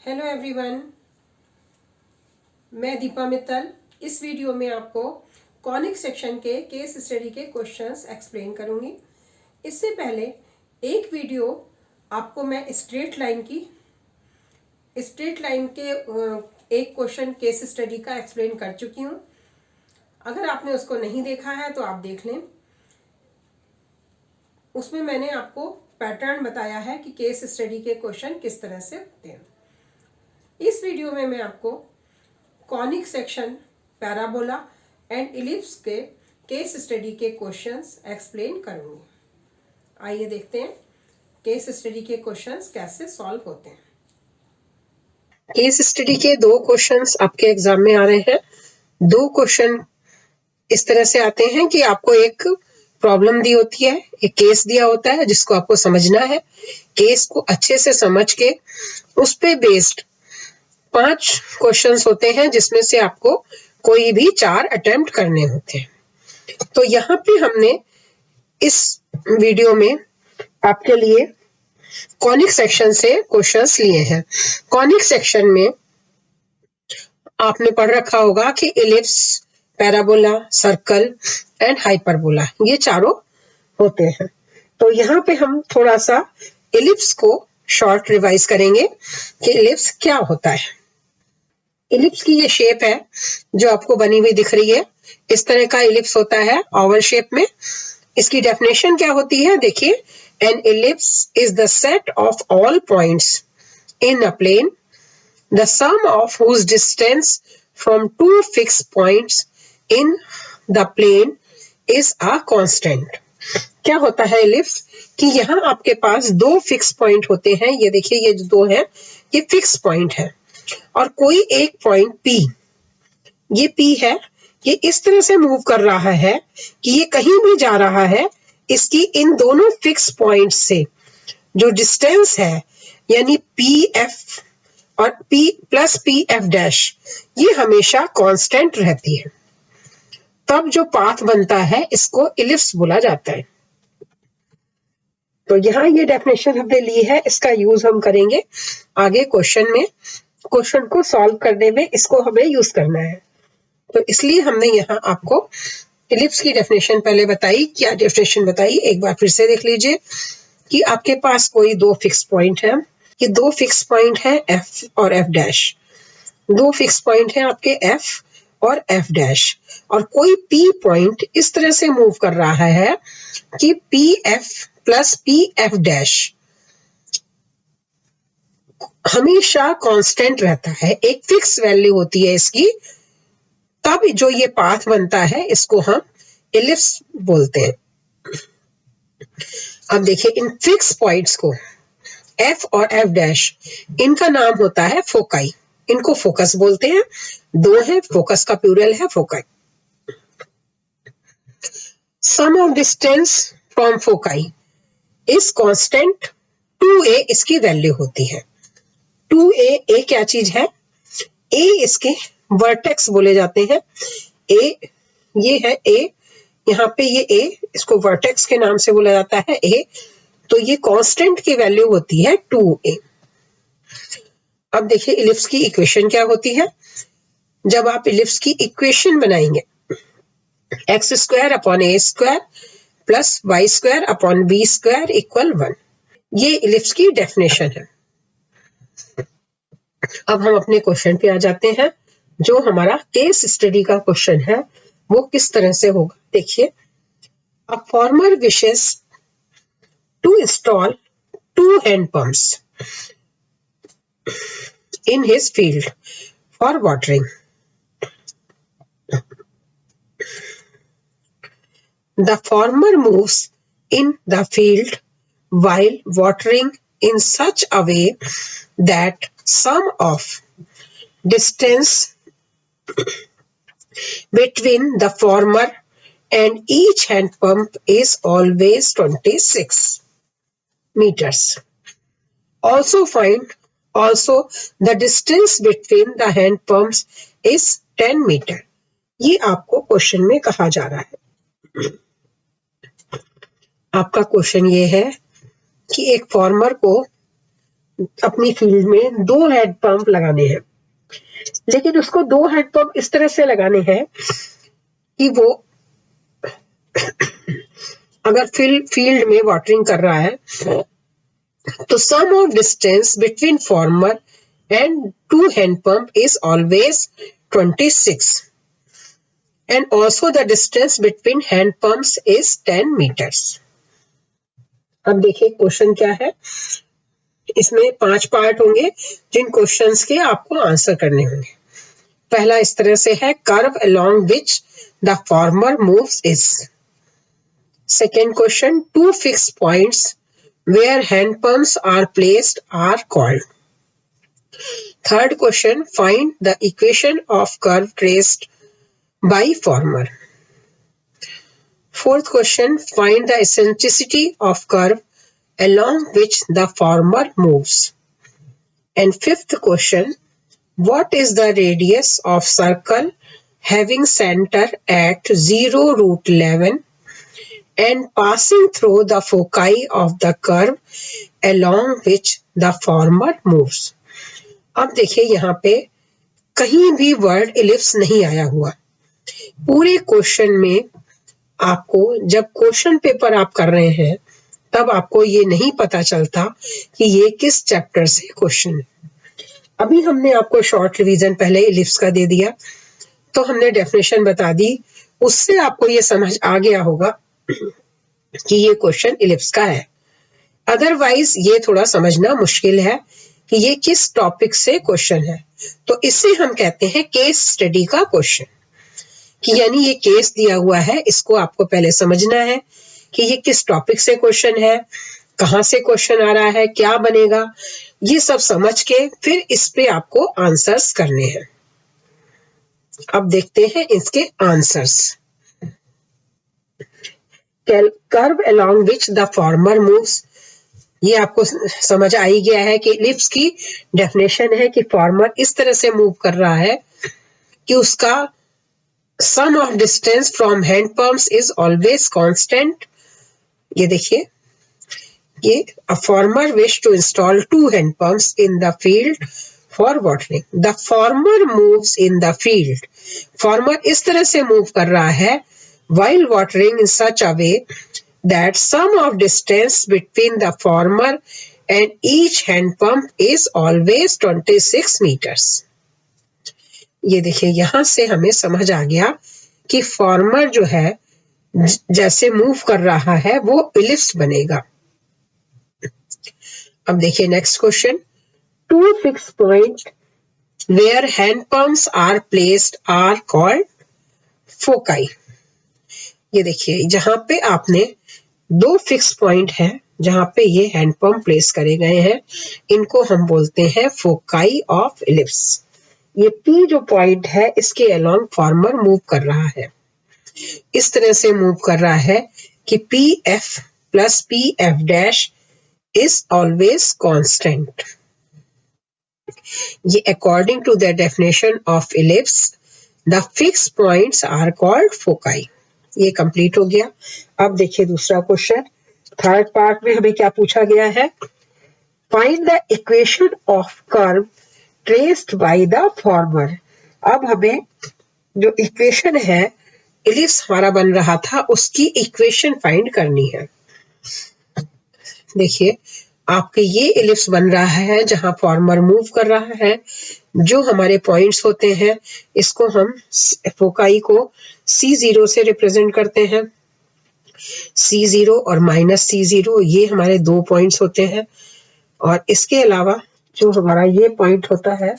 Hello everyone, मैं दीपा मित्तल। इस video में आपको कॉनिक सेक्शन के केस स्टडी के क्वेश्चंस एक्सप्लेन करूंगी। इससे पहले एक वीडियो आपको मैं स्ट्रेट लाइन के एक क्वेश्चन केस स्टडी का एक्सप्लेन कर चुकी हूं। अगर आपने उसको नहीं देखा है तो आप देख लें। उसमें मैंने आपको पैटर्न बताया है कि केस स्टडी के क्वेश्चन किस तरह से होते हैं। इस वीडियो में मैं आपको conic section, parabola and ellipse के केस स्टडी के क्वेश्चंस एक्सप्लेन करूंगी। आइए देखते हैं केस स्टडी के क्वेश्चंस कैसे सॉल्व होते हैं। केस स्टडी के दो क्वेश्चंस आपके एग्जाम में आ रहे हैं। दो क्वेश्चन इस तरह से आते हैं कि आपको एक प्रॉब्लम दी होती है, एक केस दिया होता है जिसको आपको समझना है। केस को अच्छे से समझ के उस पे बेस्ड 5 क्वेश्चंस होते हैं जिसमें से आपको कोई भी 4 अटेम्प्ट करने होते हैं। तो यहाँ पे हमने इस वीडियो में आपके लिए कॉनिक सेक्शन से क्वेश्चंस लिए हैं। कॉनिक सेक्शन में आपने पढ़ रखा होगा कि ellipse, parabola, circle and hyperbola, ये चारों होते हैं। तो यहाँ पे हम थोड़ा सा इलिप्स को शॉर्ट रिवाइज करेंगे कि इलिप्स क्या होता है। इलिप्स की ये शेप है जो आपको बनी हुई दिख रही है। इस तरह का इलिप्स होता है ओवल शेप में। इसकी डेफिनेशन क्या होती है, देखिए, an ellipse is the set of all points in a plane the sum of whose distance from two fix points in the plane is a constant. क्या होता है इलिप्स कि यहाँ आपके पास दो फिक्स पॉइंट होते हैं। ये देखिए, ये जो दो है ये फिक्स पॉइंट है और कोई एक पॉइंट P, ये P है, ये इस तरह से मूव कर रहा है कि ये कहीं भी जा रहा है। इसकी इन दोनों फिक्स पॉइंट से जो डिस्टेंस है यानी PF और P प्लस PF डैश, ये हमेशा कांस्टेंट रहती है। तब जो पाथ बनता है इसको इलिप्स बोला जाता है। तो यहाँ ये डेफिनेशन हमने ली है, इसका यूज हम करेंगे आगे क्वेश्चन में। क्वेश्चन को सॉल्व करने में इसको हमें यूज करना है। तो इसलिए हमने यहाँ आपको इलिप्स की डेफिनेशन पहले बताई। क्या डेफिनेशन बताई, एक बार फिर से देख लीजिए कि आपके पास कोई दो फिक्स पॉइंट है। ये दो फिक्स पॉइंट है F और F डैश। दो फिक्स पॉइंट है आपके F और F डैश, और कोई P पॉइंट इस तरह से मूव कर रहा है कि PF प्लस PF डैश हमेशा कांस्टेंट रहता है, एक फिक्स वैल्यू होती है इसकी। तब जो ये पाथ बनता है इसको हम इलिप्स बोलते हैं। अब देखिए, इन फिक्स पॉइंट्स को F और F डैश, इनका नाम होता है फोकाई। इनको फोकस बोलते हैं। दो है, फोकस का प्लूरल है foci. Sum of distance from foci is constant 2a, इसकी वैल्यू होती है 2a। ए क्या चीज है, ए इसके वर्टेक्स बोले जाते हैं। ए, ये है ए, यहाँ पे ये ए, इसको वर्टेक्स के नाम से बोला जाता है ए। तो ये कांस्टेंट की वैल्यू होती है 2a। अब देखिए इलिप्स की इक्वेशन क्या होती है। जब आप इलिप्स की इक्वेशन बनाएंगे, X square upon A square plus Y square upon B square equal 1, ये इलिप्स की डेफिनेशन है। अब हम अपने क्वेश्चन पे आ जाते हैं। जो हमारा केस स्टडी का क्वेश्चन है वो किस तरह से होगा, देखिए। A farmer wishes to install 2 hand pumps in his field for watering. The farmer moves in the field while watering in such a way that sum of distance between the farmer and each hand pump is always 26 meters. Also the distance between the hand pumps is 10 meter. ये आपको question में कहा जा रहा है। आपका question ये है कि एक फार्मर को अपनी फील्ड में 2 हैंड पंप लगाने हैं, लेकिन उसको 2 हैंड पंप इस तरह से लगाने हैं कि वो अगर फील्ड में वाटरिंग कर रहा है तो sum of distance between farmer and 2 hand pump is always 26, and also the distance between hand pumps is 10 meters. अब देखिए क्वेश्चन क्या है। इसमें 5 पार्ट होंगे जिन क्वेश्चंस के आपको आंसर करने होंगे। पहला इस तरह से है, curve along which the farmer moves is. Second question, 2 fixed points where hand pumps are placed are called. Third question, find the equation of curve traced by farmer. Fourth question, find the eccentricity of curve along which the farmer moves. And fifth question, what is the radius of circle having center at 0, √11 and passing through the foci of the curve along which the farmer moves. अब देखिए यहाँ पे कहीं भी word ellipse नहीं आया हुआ। पूरे क्वेश्चन में आपको जब क्वेश्चन पेपर आप कर रहे हैं तब आपको ये नहीं पता चलता कि ये किस चैप्टर से क्वेश्चन है। अभी हमने आपको शॉर्ट रिवीजन पहले इलिप्स का दे दिया, तो हमने डेफिनेशन बता दी, उससे आपको ये समझ आ गया होगा कि ये क्वेश्चन इलिप्स का है। अदरवाइज ये थोड़ा समझना मुश्किल है कि ये किस टॉपिक से क्वेश्चन है। तो इसे हम कहते हैं केस स्टडी का क्वेश्चन, कि यानी ये केस दिया हुआ है, इसको आपको पहले समझना है कि ये किस टॉपिक से क्वेश्चन है, कहाँ से क्वेश्चन आ रहा है, क्या बनेगा, ये सब समझ के फिर इस पे आपको आंसर्स करने हैं। अब देखते हैं इसके answers. Curve along which the farmer moves, ये आपको समझ आ ही गया है कि इलिप्स की डेफिनेशन है कि फार्मर इस तरह से मूव कर रहा है कि उसका sum of distance from hand pumps is always constant. ये देखिए, ये a farmer wish to install 2 hand pumps in the field for watering. The farmer moves in the field, farmer इस तरह से मूव कर रहा है while watering in such a way that sum of distance between the farmer and each hand pump is always 26 meters. ये देखिए, यहां से हमें समझ आ गया कि फार्मर जो है जैसे मूव कर रहा है वो इलिप्स बनेगा। अब देखिए next question, 2 fixed points where hand pumps are placed are called foci. ये देखिए, जहां पे आपने 2 फिक्स पॉइंट है जहां पे ये हैंड पंप प्लेस करे गए हैं, इनको हम बोलते हैं फोकाई ऑफ इलिप्स। ये P जो पॉइंट है इसके अलोंग फार्मर मूव कर रहा है, इस तरह से मूव कर रहा है कि PF plus PF dash is always constant. ये according to the definition of ellipse the fix points are called foci. ये कंप्लीट हो गया। अब देखिए दूसरा क्वेश्चन, थर्ड पार्ट में हमें क्या पूछा गया है, find the equation of curve traced by the farmer. अब हमें जो इक्वेशन है, इलिप्स हमारा बन रहा था, उसकी इक्वेशन फाइंड करनी है। देखिए आपके ये इलिप्स बन रहा है जहां फार्मर मूव कर रहा है, जो हमारे पॉइंट्स होते हैं इसको हम फोकाई को C0 से रिप्रेजेंट करते हैं। C0 और -C0 ये हमारे 2 पॉइंट्स होते हैं, और इसके अलावा जो हमारा ये पॉइंट होता है,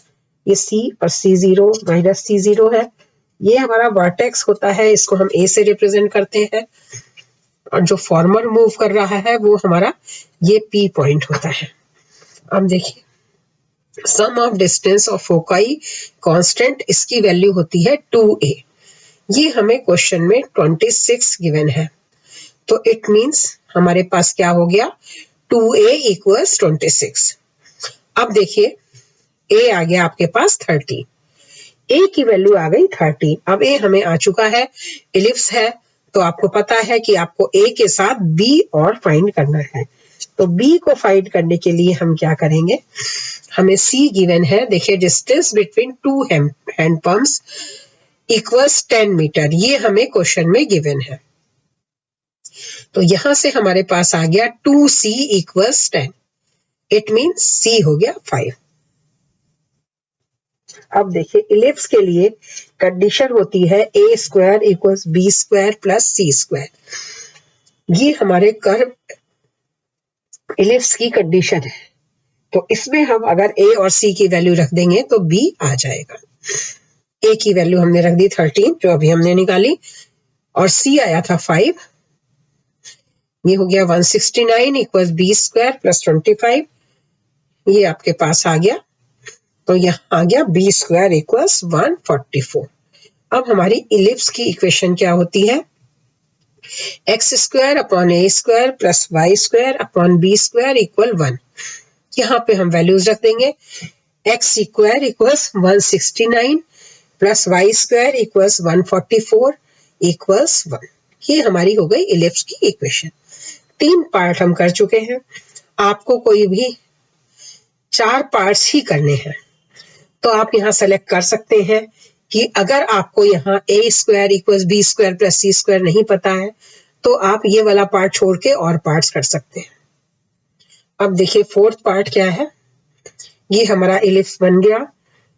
ये C और C0 -C0 है, ये हमारा वर्टेक्स होता है, इसको हम A से रिप्रेजेंट करते हैं, और जो फार्मर मूव कर रहा है वो हमारा ये P पॉइंट होता है। अब देखिए, sum of distance of foci constant, इसकी वैल्यू होती है 2a। ये हमें क्वेश्चन में 26 गिवन है, तो इट मींस हमारे पास क्या हो गया, 2a इक्वल्स 26। अब देखिए a आ गया आपके पास 30, a की वैल्यू आ गई 30। अब a हमें आ चुका है, इलिप्स है, तो आपको पता है कि आपको a के साथ b और फाइंड करना है। तो बी को फाइंड करने के लिए हम क्या करेंगे, हमें सी गिवन है, देखिए distance between two hand pumps equals 10 metre, ये हमें क्वेश्चन में गिवन है। तो यहां से हमारे पास आ गया 2c इक्वल्स 10, इट मीन्स सी हो गया 5। अब देखिए इलिप्स के लिए कंडीशन होती है a square equals B square plus C square, ये हमारे कर्व इलिप्स की कंडीशन है। तो इसमें हम अगर a और c की वैल्यू रख देंगे तो b आ जाएगा। a की वैल्यू हमने रख दी 13 जो अभी हमने निकाली, और c आया था 5, ये हो गया 169 इक्वल्स बी स्क्वायर प्लस 25, ये आपके पास आ गया। तो यहाँ आ गया बी स्क्वायर इक्वल्स 144। अब हमारी इलिप्स की इक्वेशन क्या होती है, X square upon A square plus Y square upon B square equal 1। यहाँ पे हम वैल्यूज रख देंगे, X square equals 169 plus Y square equals 144 equals 1। ये हमारी हो गई इलिप्स की इक्वेशन। 3 पार्ट हम कर चुके हैं, आपको कोई भी 4 पार्ट्स ही करने हैं। तो आप यहाँ सेलेक्ट कर सकते हैं कि अगर आपको यहाँ a square equals B square plus C square नहीं पता है तो आप ये वाला पार्ट छोड़ के और पार्ट्स कर सकते हैं। अब देखिए 4th पार्ट क्या है, ये हमारा इलिप्स बन गया,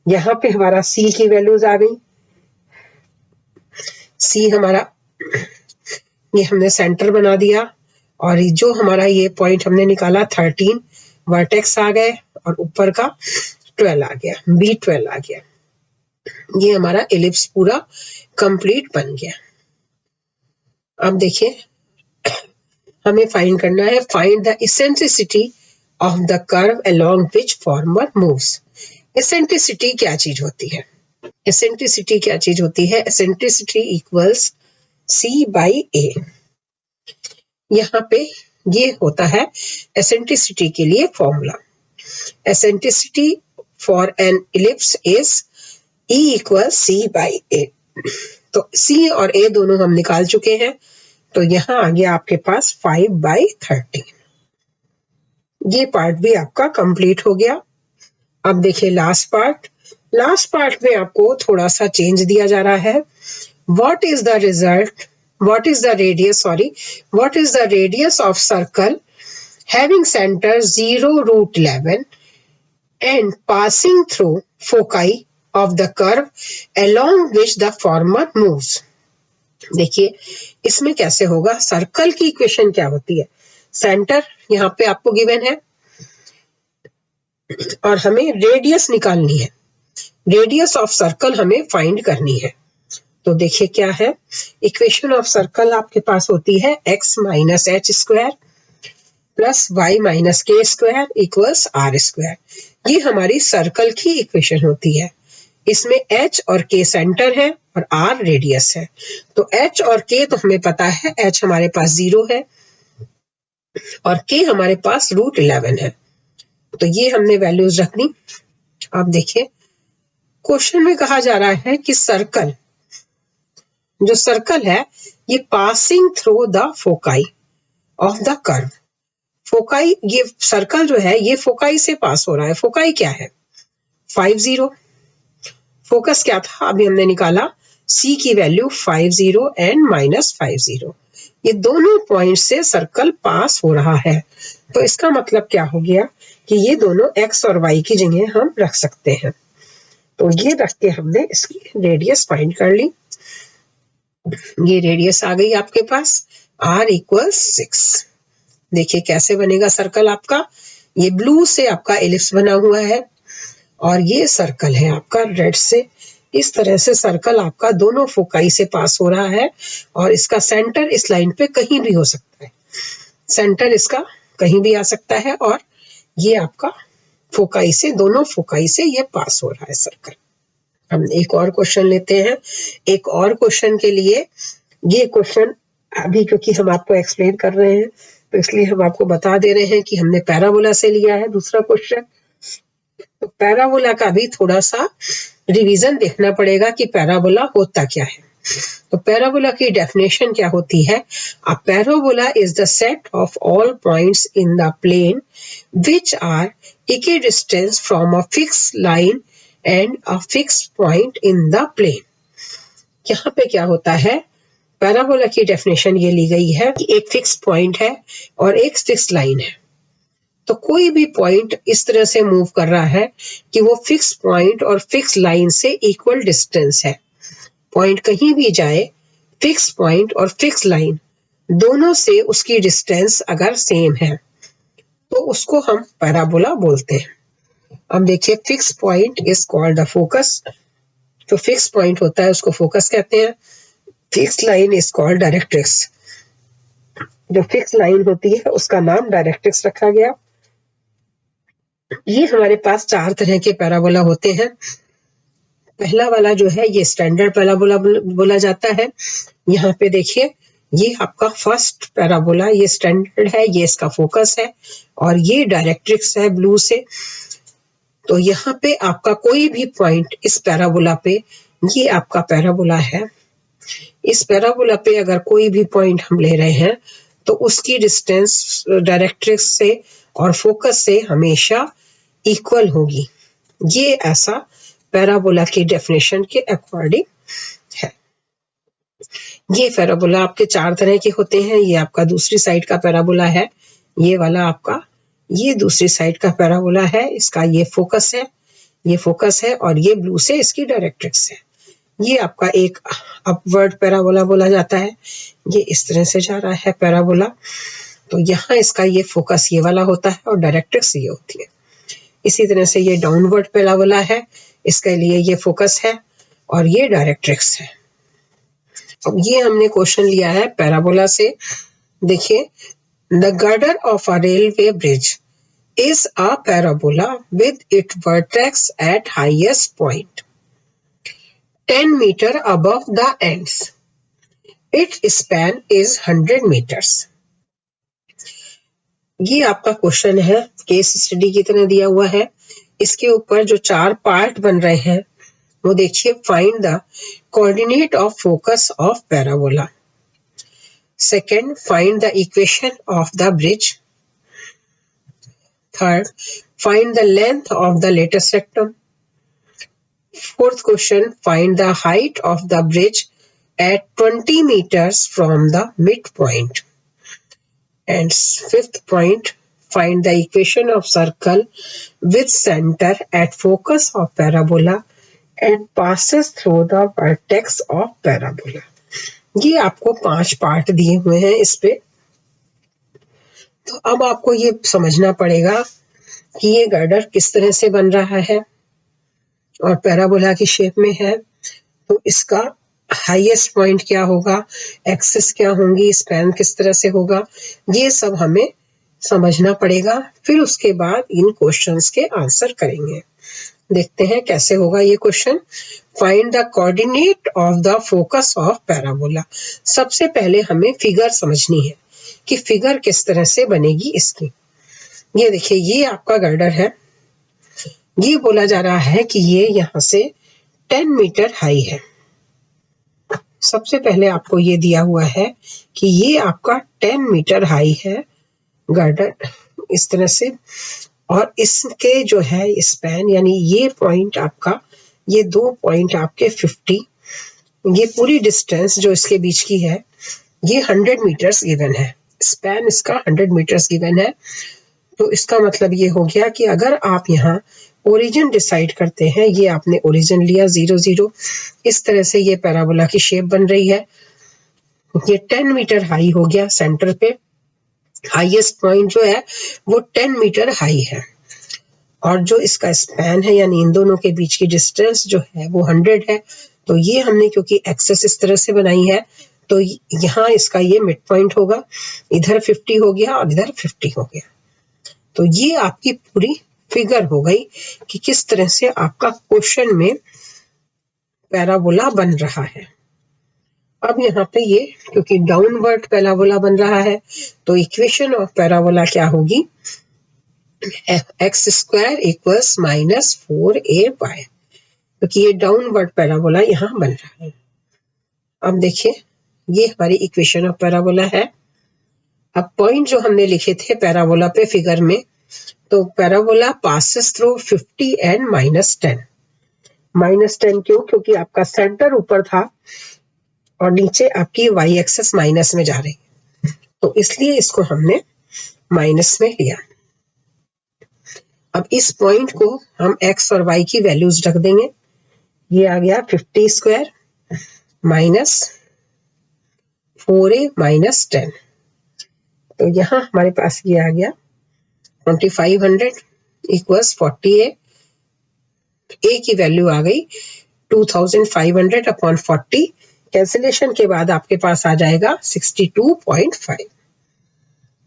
यहाँ पे हमारा c की वैल्यूज आ गई, c हमारा ये हमने सेंटर बना दिया, और जो हमारा ये पॉइंट हमने निकाला 13 वर्टेक्स आ गए, और ऊपर का 12 आ गया, B12 आ गया। ये हमारा इलिप्स पूरा कंप्लीट बन गया। अब देखिए हमें फाइंड करना है, find the eccentricity of the curve along which farmer moves. Eccentricity क्या चीज होती है, इसेंट्रिसिटी क्या चीज होती है, eccentricity equals C by A। यहाँ पे ये होता है इसेंट्रिसिटी के लिए formula, eccentricity for an ellipse is E equals C by A। तो C और A दोनों हम निकाल चुके हैं, तो यहाँ आ गया आपके पास 5/13। ये पार्ट भी आपका कंप्लीट हो गया। अब देखिए लास्ट पार्ट में आपको थोड़ा सा चेंज दिया जा रहा है। What is the radius of circle having center 0√11 and passing through foci of the curve along which the former moves। देखिए इसमें कैसे होगा, सर्कल की इक्वेशन क्या होती है, सेंटर यहाँ पे आपको गिवन है और हमें रेडियस निकालनी है, रेडियस ऑफ सर्कल हमें फाइंड करनी है। तो देखिए क्या है, इक्वेशन ऑफ सर्कल आपके पास होती है x minus H square plus Y minus K square equals R square. ये हमारी सर्कल की इक्वेशन होती है। इसमें h और k सेंटर है और r रेडियस है। तो h और k तो हमें पता है, h हमारे पास 0 है और k हमारे पास √11 है, तो ये हमने वैल्यूज रख दी। अब देखिए क्वेश्चन में कहा जा रहा है कि सर्कल, जो सर्कल है ये passing through the foci of the curve. Foci, ये सर्कल जो है ये फोकाई से पास हो रहा है। फोकाई क्या है, 50। फोकस क्या था, अभी हमने निकाला, C की वैल्यू 50 एंड -50। ये दोनों पॉइंट से सर्कल पास हो रहा है। तो इसका मतलब क्या हो गया कि ये दोनों x और y की जगह हम रख सकते हैं। तो ये रख के हमने इसकी रेडियस फाइंड कर ली। ये रेडियस आ गई आपके पास, r इक्वल्स 6। देखिए कैसे बनेगा सर्कल आपका, ये ब्लू से आपका एलिप्स बना हुआ है और ये सर्कल है आपका रेड से। इस तरह से सर्कल आपका दोनों फोकाई से पास हो रहा है और इसका सेंटर इस लाइन पे कहीं भी हो सकता है, सेंटर इसका कहीं भी आ सकता है और ये आपका फोकाई से, दोनों फोकाई से ये पास हो रहा है सर्कल। हम एक और क्वेश्चन लेते हैं। एक और क्वेश्चन के लिए, ये क्वेश्चन अभी क्योंकि हम आपको एक्सप्लेन कर रहे हैं तो इसलिए हम आपको बता दे रहे हैं कि हमने पैराबोला से लिया है दूसरा क्वेश्चन। तो पैराबोला का भी थोड़ा सा रिवीजन देखना पड़ेगा कि पैराबोला होता क्या है। तो पैराबोला की डेफिनेशन क्या होती है? A parabola is the set of all points in the plane which are equidistance from a fix line and a fix point in the plane. यहाँ पे क्या होता है, पैराबोला की डेफिनेशन ये ली गई है कि एक फिक्स पॉइंट है और एक फिक्स लाइन है। तो कोई भी पॉइंट इस तरह से मूव कर रहा है कि वो फिक्स पॉइंट और फिक्स लाइन से इक्वल डिस्टेंस है। पॉइंट कहीं भी जाए, फिक्स पॉइंट और फिक्स लाइन दोनों से उसकी डिस्टेंस अगर सेम है तो उसको हम पैराबोला बोलते हैं। अब देखिए, fix point is called the focus. जो फिक्स पॉइंट होता है उसको फोकस कहते हैं। Fix line is called directrix. जो फिक्स लाइन होती है उसका नाम डायरेक्ट्रिक्स रखा गया। ये हमारे पास 4 तरह के पैराबोला होते हैं। पहला वाला जो है ये स्टैंडर्ड पैराबोला बोला जाता है। यहाँ पे देखिए, ये आपका फर्स्ट पैराबोला, ये स्टैंडर्ड है, ये इसका फोकस है और ये डायरेक्ट्रिक्स है ब्लू से। तो यहाँ पे आपका कोई भी पॉइंट इस पैराबोला पे, ये आपका पैराबोला है। इस पैराबोला पे अगर कोई भी पॉइंट हम ले रहे हैं तो उसकी डिस्टेंस डायरेक्ट्रिक्स से और फोकस से हमेशा इक्वल होगी। ये ऐसा पैराबोला की डेफिनेशन के अकॉर्डिंग है। ये पैराबोला आपके 4 तरह के होते हैं। ये आपका दूसरी साइड का पैराबोला है, ये वाला आपका, ये दूसरी साइड का पैराबोला है, इसका ये फोकस है, ये फोकस है और ये ब्लू से इसकी डायरेक्ट्रिक्स है। ये आपका एक अपवर्ड पैराबोला बोला जाता है। ये इस तरह से जा रहा है पैराबोला। तो यहाँ इसका ये फोकस ये वाला होता है और डायरेक्ट्रिक्स ये होती है। इसी तरह से ये डाउनवर्ड पैराबोला है, इसके लिए ये फोकस है और ये डायरेक्ट्रिक्स है। अब ये हमने क्वेश्चन लिया है पैराबोला से। देखिए, the girder of a railway bridge is a parabola with its vertex at highest point 10 meter above the ends. Its span is 100 meters. ये आपका क्वेश्चन है, केस स्टडी की तरह दिया हुआ है। इसके ऊपर जो 4 पार्ट बन रहे हैं वो देखिए, find the coordinate of focus of parabola. Second, find the equation of the bridge. Third, find the length of the latest rectum. Fourth question, find the height of the bridge at 20 meters from the midpoint. And fifth point, find the equation of circle with center at focus of parabola and passes through the vertex of parabola. ये आपको 5 part दिए हुए हैं इस पे। तो अब आपको ये समझना पड़ेगा कि ये गर्डर किस तरह से बन रहा है और पैराबोला की शेप में है। तो इसका हाईएस्ट पॉइंट क्या होगा, एक्सिस क्या होंगी, स्पैन किस तरह से होगा, ये सब हमें समझना पड़ेगा। फिर उसके बाद इन क्वेश्चंस के आंसर करेंगे। देखते हैं कैसे होगा ये question. Find the coordinate of the focus of parabola. सबसे पहले हमें फिगर समझनी है कि फिगर किस तरह से बनेगी इसकी। ये देखिए, ये आपका गर्डर है। ये बोला जा रहा है कि ये यहाँ से 10 मीटर हाई है। सबसे पहले आपको ये दिया हुआ है कि ये आपका 10 मीटर हाई है गर्डर, इस तरह से। और इसके जो है स्पैन, यानी ये पॉइंट आपका, ये 2 पॉइंट आपके 50, ये पूरी डिस्टेंस जो इसके बीच की है ये 100 मीटर्स गिवन है। स्पैन इसका 100 मीटर्स गिवन है। तो इसका मतलब ये हो गया कि अगर आप यहाँ ओरिजिन डिसाइड करते हैं, ये आपने ओरिजिन लिया 0 0, इस तरह से ये पैराबोला की शेप बन रही है। ये 10 मीटर हाई हो गया सेंटर पे। हाईएस्ट पॉइंट जो है वो 10 मीटर हाई है और जो इसका स्पैन है, यानी इन दोनों के बीच की डिस्टेंस जो है वो 100 है। तो ये हमने क्योंकि एक्सेस इस तरह से बनाई है तो यहाँ इसका ये मिड पॉइंट होगा, इधर 50 हो गया और इधर 50 हो गया। तो ये आपकी पूरी फिगर हो गई कि किस तरह से आपका क्वेश्चन में पैराबोला बन रहा है। अब यहाँ पे ये क्योंकि डाउनवर्ड पैराबोला बन रहा है तो इक्वेशन ऑफ पैराबोला क्या होगी, x स्क्वायर इक्वल्स -4ay, क्योंकि ये डाउनवर्ड पैराबोला यहाँ बन रहा है। अब देखिए ये हमारी इक्वेशन ऑफ पैराबोला है। अब पॉइंट जो हमने लिखे थे पैराबोला पे फिगर में, तो पैराबोला पासेस थ्रू 50 एंड -10। -10 क्यों? क्योंकि आपका सेंटर ऊपर था और नीचे आपकी वाई एक्सेस माइनस में जा रही है, तो इसलिए इसको हमने माइनस में लिया। अब इस पॉइंट को हम x और y की वैल्यूज रख देंगे। ये आ गया 50 स्क्वायर माइनस 4a माइनस 10, तो यहाँ हमारे पास ये आ गया 2500 इक्वल्स 40a। a की वैल्यू आ गई 2500 अपॉन 40, कैंसिलेशन के बाद आपके पास आ जाएगा 62.5।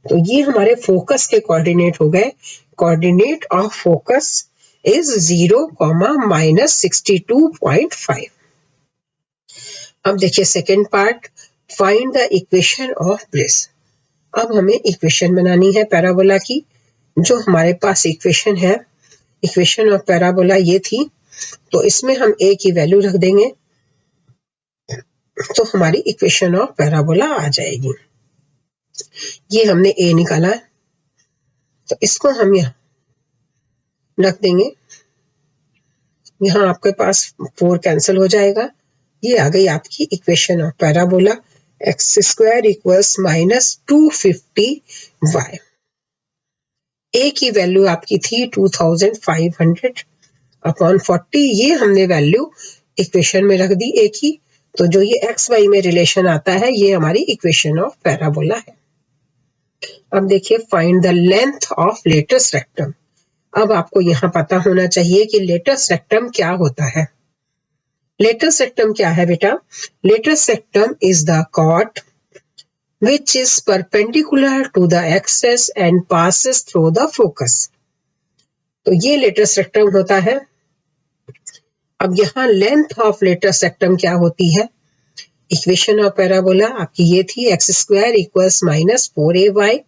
तो ये हमारे फोकस के कोऑर्डिनेट हो गए। Coordinate of focus is 0, -62.5। अब देखिए second part, find the equation of bridge. अब हमें इक्वेशन बनानी है पैराबोला की। जो हमारे पास इक्वेशन है, इक्वेशन ऑफ पैराबोला ये थी, तो इसमें हम a की वैल्यू रख देंगे तो हमारी इक्वेशन ऑफ पैराबोला आ जाएगी। ये हमने a निकाला, तो इसको हम यहाँ रख देंगे। यहाँ आपके पास 4 कैंसिल हो जाएगा। ये आ गई आपकी equation of parabola, x square equals -250y। a की वैल्यू आपकी थी 2500 अपॉन 40, ये हमने वैल्यू इक्वेशन में रख दी a की। तो जो ये एक्स वाई में रिलेशन आता है, ये हमारी इक्वेशन ऑफ पैराबोला है। अब देखिए find the length of latus rectum. अब आपको यहाँ पता होना चाहिए कि लेटस रेक्टम क्या होता है। लेटस रेक्टम क्या है बेटा? Latus rectum is the chord which is perpendicular to the axis and passes through the focus। तो ये लेटस रेक्टम होता है। अब यहाँ लेंथ ऑफ लेटस रेक्टम क्या होती है? इक्वेशन ऑफ पैराबोला आपकी ये थी, एक्स स्क्वायर इक्वल्स -4ay।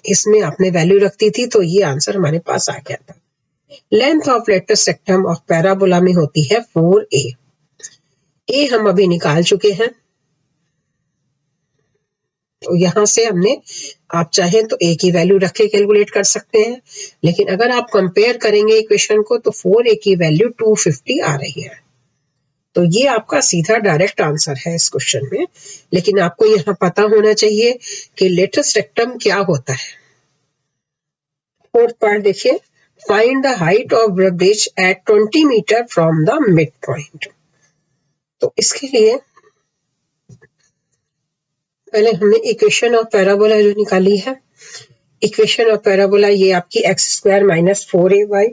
इसमें आपने वैल्यू रखती थी, तो ये आंसर हमारे पास आ गया था। Length of latus rectum of parabola में होती है 4a। a हम अभी निकाल चुके हैं, तो यहां से हमने, आप चाहें तो a की वैल्यू रख के कैलकुलेट कर सकते हैं, लेकिन अगर आप कंपेयर करेंगे इक्वेशन को तो 4a की वैल्यू 250 आ रही है। तो ये आपका सीधा डायरेक्ट आंसर है इस क्वेश्चन में। लेकिन आपको यहाँ पता होना चाहिए कि लेटस रेक्टम क्या होता है। फोर्थ पार्ट देखिए, find the height of the bridge at 20 metre from the mid point. तो इसके लिए पहले हमने इक्वेशन ऑफ पैराबोला जो निकाली है, इक्वेशन ऑफ पैराबोला ये आपकी एक्स स्क्वायर -4ay,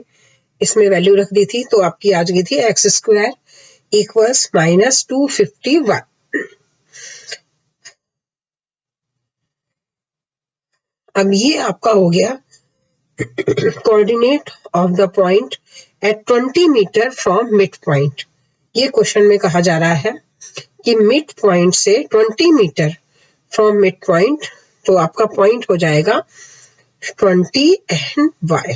इसमें वैल्यू रख दी थी, तो आपकी आ गई थी एक्स स्क्वायर इक्वल्स -250y। अब ये आपका हो गया coordinate of the point at 20 metre from mid point. ये क्वेश्चन में कहा जा रहा है कि मिड पॉइंट से 20 मीटर फ्रॉम मिड पॉइंट, तो आपका पॉइंट हो जाएगा 20 एंड y।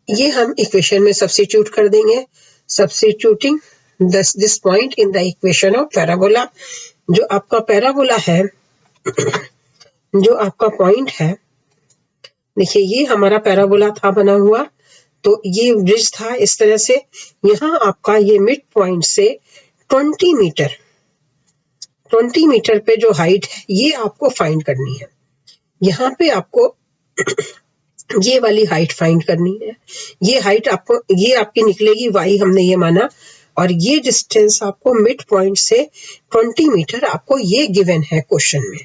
ये हम इक्वेशन में सब्स्टिट्यूट कर देंगे। Substituting this point in the equation of parabola. जो आपका पैराबोला है, जो आपका पॉइंट है, देखिए ये हमारा पैराबोला था बना हुआ, तो ये ब्रिज था इस तरह से। यहाँ आपका ये मिड पॉइंट से 20 मीटर पे जो हाइट है, ये आपको फाइंड करनी है। यहाँ पे आपको ये वाली हाइट फाइंड करनी है। ये हाइट आपको, ये आपकी निकलेगी y, हमने ये माना, और ये डिस्टेंस आपको मिड पॉइंट से 20 मीटर आपको ये गिवन है क्वेश्चन में।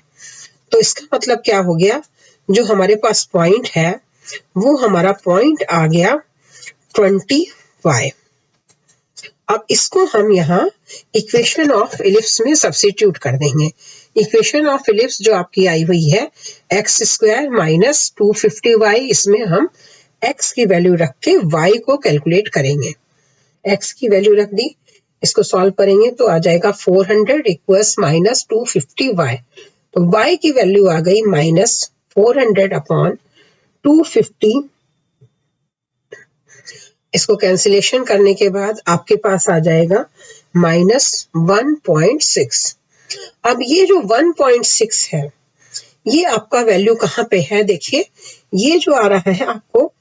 तो इसका मतलब क्या हो गया, जो हमारे पास पॉइंट है वो हमारा पॉइंट आ गया 20y। अब इसको हम यहाँ इक्वेशन ऑफ इलिप्स में सब्स्टिट्यूट कर देंगे। इक्वेशन ऑफ इलिप्स जो आपकी आई हुई है एक्स स्क्वायर -250y, इसमें हम x की वैल्यू रख के y को कैलकुलेट करेंगे। x की वैल्यू रख दी, इसको सॉल्व करेंगे तो आ जाएगा 400 इक्वल्स -250y। तो y की वैल्यू आ गई -400 अपॉन 250। इसको कैंसिलेशन करने के बाद आपके पास आ जाएगा -1.6। अब ये जो 1.6 है, ये आपका वैल्यू कहाँ पे है? देखिए, ये जो आ रहा है आपको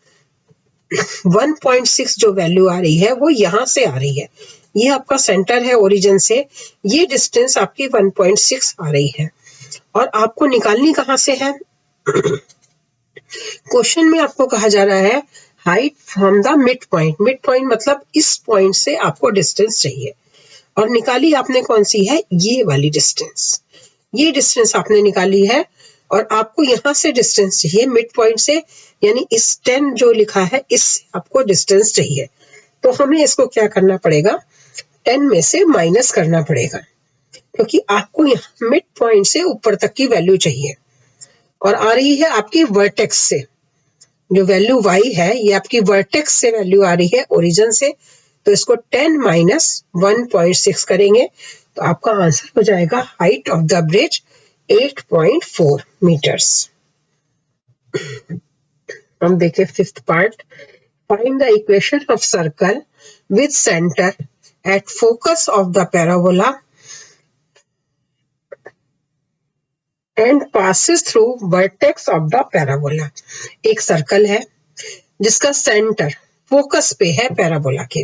1.6 जो वैल्यू आ रही है वो यहाँ से आ रही है। ये आपका सेंटर है ओरिजिन से, ये डिस्टेंस आपकी 1.6 आ रही है। और आपको निकालनी कहाँ से है? क्वेश्चन में आपको कहा जा रहा है height from the mid point. Mid point मतलब इस पॉइंट से आपको डिस्टेंस चाहिए, और निकाली आपने कौन सी है? ये वाली डिस्टेंस। ये डिस्टेंस आपने निकाली है, और आपको यहाँ से डिस्टेंस चाहिए मिड पॉइंट से, यानी इस 10 जो लिखा है इससे आपको डिस्टेंस चाहिए। तो हमें इसको क्या करना पड़ेगा? 10 में से माइनस करना पड़ेगा, क्योंकि आपको यहाँ मिड पॉइंट से ऊपर तक की वैल्यू चाहिए, और आ रही है आपकी वर्टेक्स से। जो वैल्यू y है ये आपकी वर्टेक्स से वैल्यू आ रही है ओरिजिन से। तो इसको 10 माइनस 1.6 करेंगे तो आपका आंसर हो जाएगा height of the bridge 8.4 metres. हम देखें fifth part. Find the equation of circle with centre at focus of the parabola and passes through vertex of the parabola. एक सर्कल है जिसका सेंटर फोकस पे है पैराबोला के।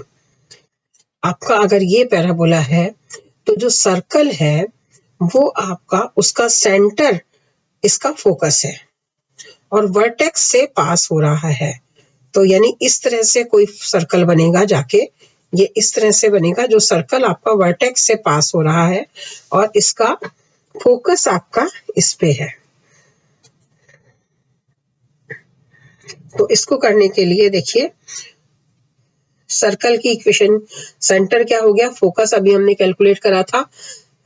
आपका अगर ये पैराबोला है तो जो सर्कल है वो आपका उसका सेंटर इसका फोकस है, और वर्टेक्स से पास हो रहा है। तो यानी इस तरह से कोई सर्कल बनेगा जाके, ये इस तरह से बनेगा जो सर्कल आपका वर्टेक्स से पास हो रहा है, और इसका फोकस आपका इस पे है। तो इसको करने के लिए देखिए, सर्कल की इक्वेशन, सेंटर क्या हो गया? फोकस अभी हमने कैलकुलेट करा था।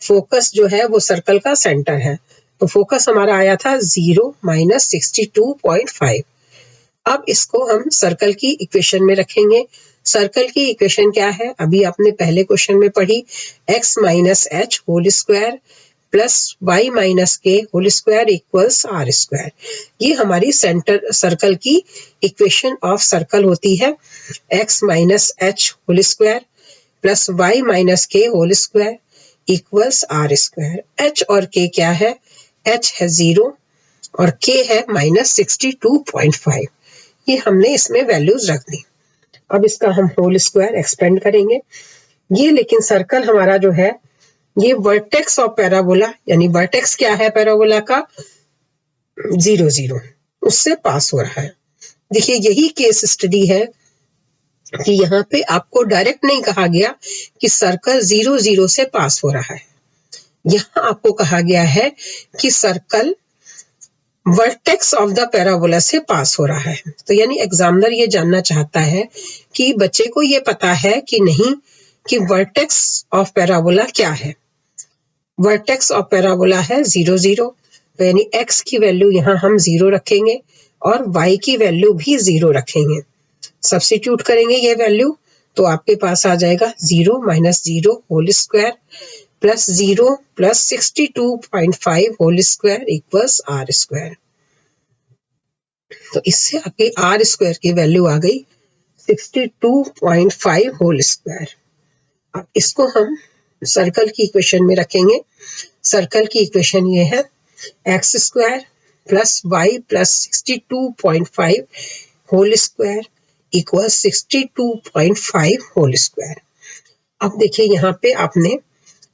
फोकस जो है वो सर्कल का सेंटर है, तो फोकस हमारा आया था 0 माइनस 62.5। अब इसको हम सर्कल की इक्वेशन में रखेंगे। सर्कल की इक्वेशन क्या है? अभी आपने पहले क्वेश्चन में पढ़ी, x minus H whole square plus Y minus K whole square equals R square. ये हमारी सेंटर सर्कल की इक्वेशन ऑफ सर्कल होती है। x minus H whole square plus Y minus K whole square equals R square. h और k क्या है? h है 0 और k है माइनस 62.5। ये हमने इसमें वैल्यूज रख दी। अब इसका हम होल स्क्वायर एक्सपेंड करेंगे। ये लेकिन सर्कल हमारा जो है ये वर्टेक्स ऑफ पैराबोला, यानी वर्टेक्स क्या है पैराबोला का? 0 0, उससे पास हो रहा है। देखिए यही केस स्टडी है कि यहाँ पे आपको डायरेक्ट नहीं कहा गया कि सर्कल 0 0 से पास हो रहा है। यहाँ आपको कहा गया है कि circle vertex of the parabola से पास हो रहा है। तो यानी एग्जामिनर ये जानना चाहता है कि बच्चे को ये पता है कि नहीं कि वर्टेक्स ऑफ पैराबोला क्या है। वर्टेक्स ऑफ पैराबोला है 0 0, तो यानी x की वैल्यू यहाँ हम 0 रखेंगे और y की वैल्यू भी 0 रखेंगे। सब्स्टिट्यूट करेंगे ये वैल्यू तो आपके पास आ जाएगा 0 minus 0 whole square plus 0 plus 62.5 whole square equals R square. तो इससे आपके आर स्क्वायर की वैल्यू आ गई 62.5 होल स्क्वायर। अब इसको हम सर्कल की इक्वेशन में रखेंगे। सर्कल की इक्वेशन ये है X square plus Y plus 62.5 whole square equal 62.5 whole square. अब देखिए यहाँ पे आपने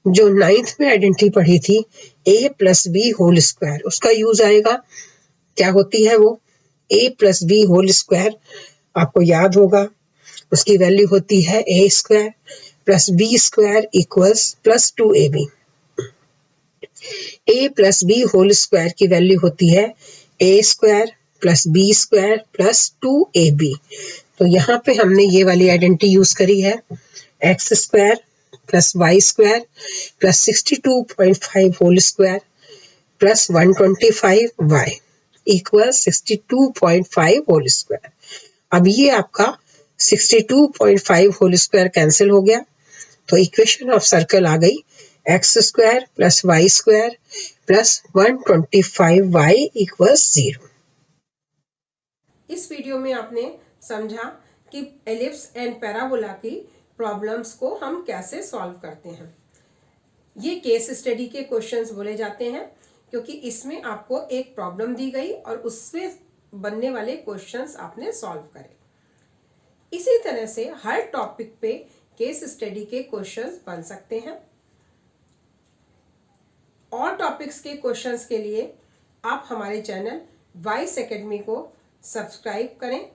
जो 9th में आइडेंटिटी पढ़ी थी a plus B whole square, उसका यूज आएगा। क्या होती है वो? a plus B whole square आपको याद होगा, उसकी वैल्यू होती है a square plus B square equals plus 2ab। a plus B whole square की वैल्यू होती है a square plus B square plus 2ab। तो यहाँ पे हमने ये वाली आइडेंटिटी यूज करी है, X square plus Y square plus 62.5 whole square plus 125 Y equal 62.5 whole square. अब ये आपका 62.5 होल स्क्वायर कैंसिल हो गया, तो इक्वेशन ऑफ सर्कल आ गई X square plus Y square plus 125 Y equals 0। इस वीडियो में आपने समझा कि एलिप्स एंड पैराबोला की प्रॉब्लम्स को हम कैसे सॉल्व करते हैं। ये केस स्टडी के क्वेश्चंस बोले जाते हैं क्योंकि इसमें आपको एक प्रॉब्लम दी गई और उससे बनने वाले क्वेश्चंस आपने सॉल्व करे। इसी तरह से हर टॉपिक पे केस स्टडी के क्वेश्चंस बन सकते हैं। और टॉपिक्स के क्वेश्चंस के लिए आप हमारे चैनल वाइस एकेडमी को सब्सक्राइब करें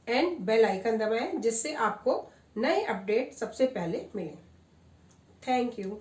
एंड बेल आइकन दबाएं, जिससे आपको नए अपडेट सबसे पहले मिलें। Thank you.